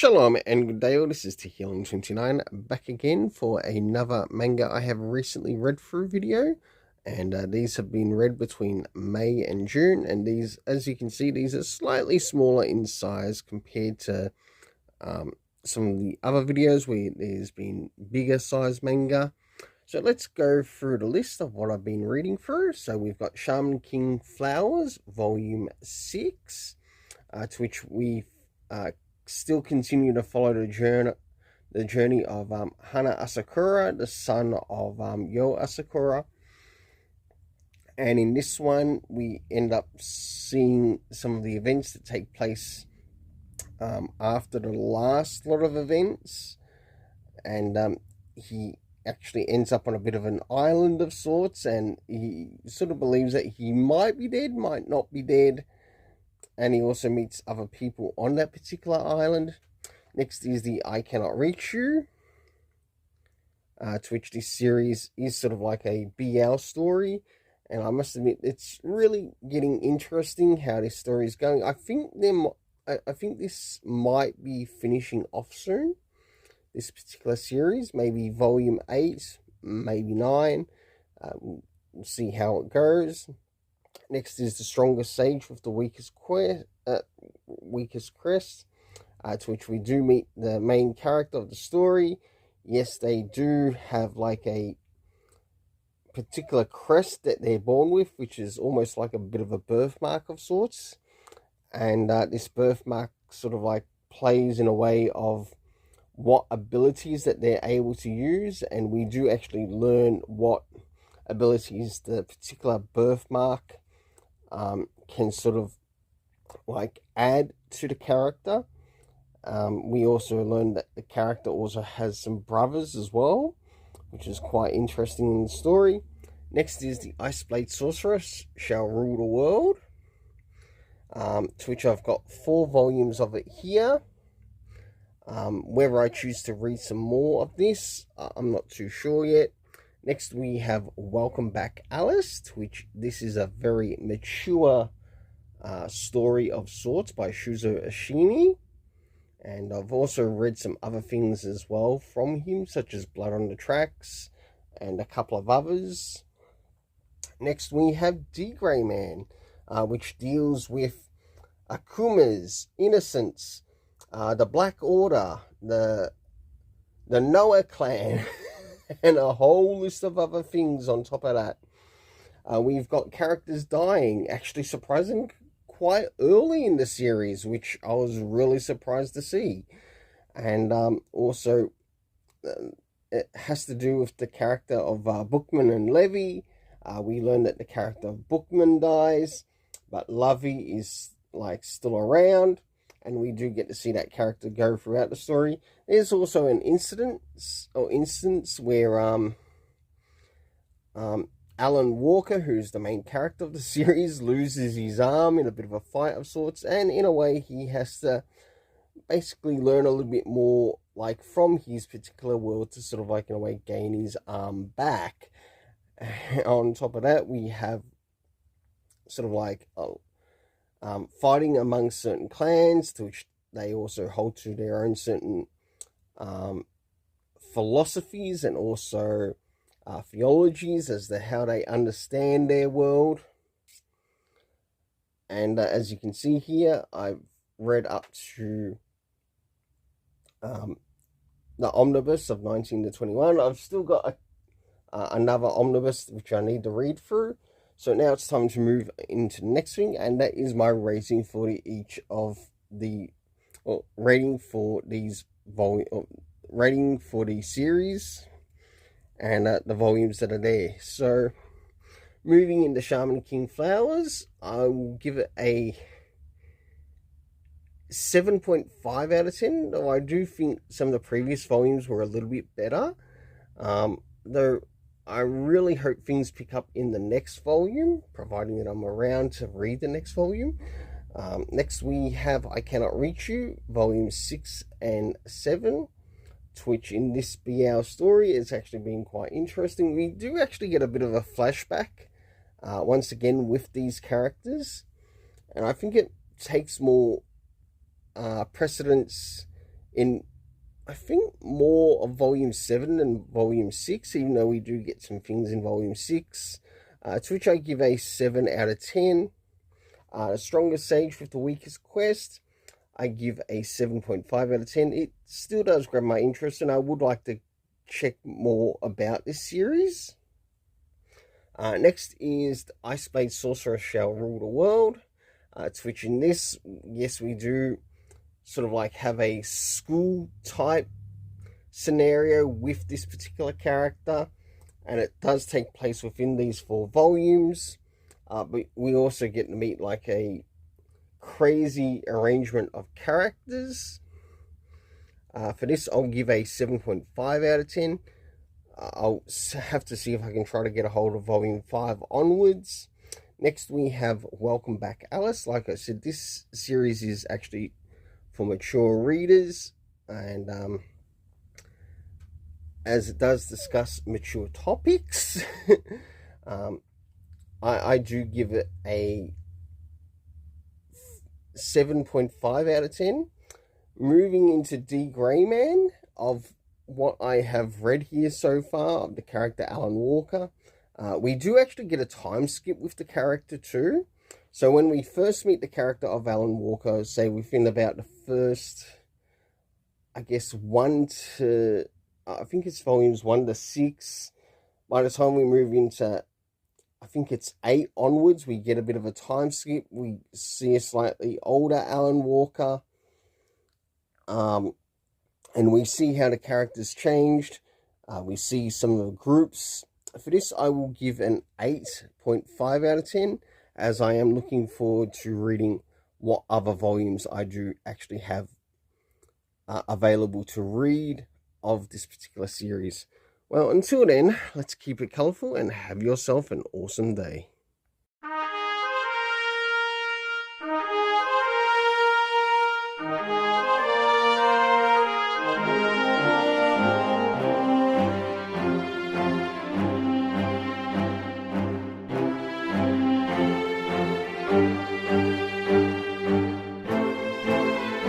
Shalom and good day all, this is Healing29 back again for another manga I have recently read through video. And these have been read between May and June, and these, as you can see, these are slightly smaller in size compared to some of the other videos where there's been bigger size manga. So let's go through the list of what I've been reading through. So we've got Shaman King Flowers, Volume 6, to which we still continue to follow the journey of Hana Asakura, the son of Yo Asakura. And in this one, we end up seeing some of the events that take place after the last lot of events. And he actually ends up on a bit of an island of sorts, and he sort of believes that he might be dead, might not be dead. And he also meets other people on that particular island. Next is the I Cannot Reach You, to which this series is sort of like a BL story. And I must admit, it's really getting interesting how this story is going. I think this might be finishing off soon, this particular series. Maybe volume 8, maybe 9. We'll see how it goes. Next is the Strongest Sage with the Weakest Crest, to which we do meet the main character of the story. Yes, they do have like a particular crest that they're born with, which is almost like a bit of a birthmark of sorts. And this birthmark sort of like plays in a way of what abilities that they're able to use, and we do actually learn what abilities the particular birthmark can sort of like add to the character. We also learn that the character also has some brothers as well, which is quite interesting in the story. Next is the Iceblade Sorceress Shall Rule the World, to which I've got 4 volumes of it here. Whether I choose to read some more of this, I'm not too sure yet. Next we have Welcome Back Alice, which this is a very mature story of sorts by Shuzo Ashimi. And I've also read some other things as well from him, such as Blood on the Tracks and a couple of others. Next we have D-Gray Man, which deals with Akuma's innocence, the Black Order, the Noah clan, and a whole list of other things on top of that. We've got characters dying, actually surprising quite early in the series, which I was really surprised to see. And also, it has to do with the character of Bookman and Levy. We learn that the character of Bookman dies, but Levy is like still around, and we do get to see that character go throughout the story. There's also an instance where Alan Walker, who's the main character of the series, loses his arm in a bit of a fight of sorts, and in a way he has to basically learn a little bit more like from his particular world to sort of like in a way gain his arm back. On top of that, we have sort of like fighting among certain clans, to which they also hold to their own certain philosophies and also theologies as to how they understand their world. And as you can see here, I've read up to the omnibus of 19 to 21. I've still got another omnibus which I need to read through. So now it's time to move into the next thing, and that is my rating for each of the rating for these rating for the series and the volumes that are there. So moving into Shaman King Flowers, I will give it a 7.5 out of 10, though I do think some of the previous volumes were a little bit better. Though I really hope things pick up in the next volume, providing that I'm around to read the next volume. Next we have I Cannot Reach You, volume 6 and 7, which in this BL story is actually been quite interesting. We do actually get a bit of a flashback, once again with these characters, and I think it takes more precedence in, I think, more of Volume 7 than Volume 6, even though we do get some things in Volume 6, to which I give a 7 out of 10. The Strongest Sage with the Weakest Quest, I give a 7.5 out of 10. It still does grab my interest, and I would like to check more about this series. Next is the Ice Blade Sorcerer Shall Rule the World. To which in this, yes, we do sort of like have a school type scenario with this particular character, and it does take place within these 4 volumes. But we also get to meet like a crazy arrangement of characters. For this, I'll give a 7.5 out of 10. I'll have to see if I can try to get a hold of Volume 5 onwards. Next, we have Welcome Back, Alice. Like I said, this series is actually for mature readers, and as it does discuss mature topics, I do give it a 7.5 out of 10. Moving into D. Greyman, of what I have read here so far of the character Alan Walker, we do actually get a time skip with the character too. So when we first meet the character of Alan Walker, say within about the first, I guess, I think it's volumes 1 to 6. By the time we move into, I think it's 8 onwards, we get a bit of a time skip. We see a slightly older Alan Walker. And we see how the characters changed. We see some of the groups. For this, I will give an 8.5 out of 10, as I am looking forward to reading what other volumes I do actually have available to read of this particular series. Well, until then, let's keep it colourful and have yourself an awesome day.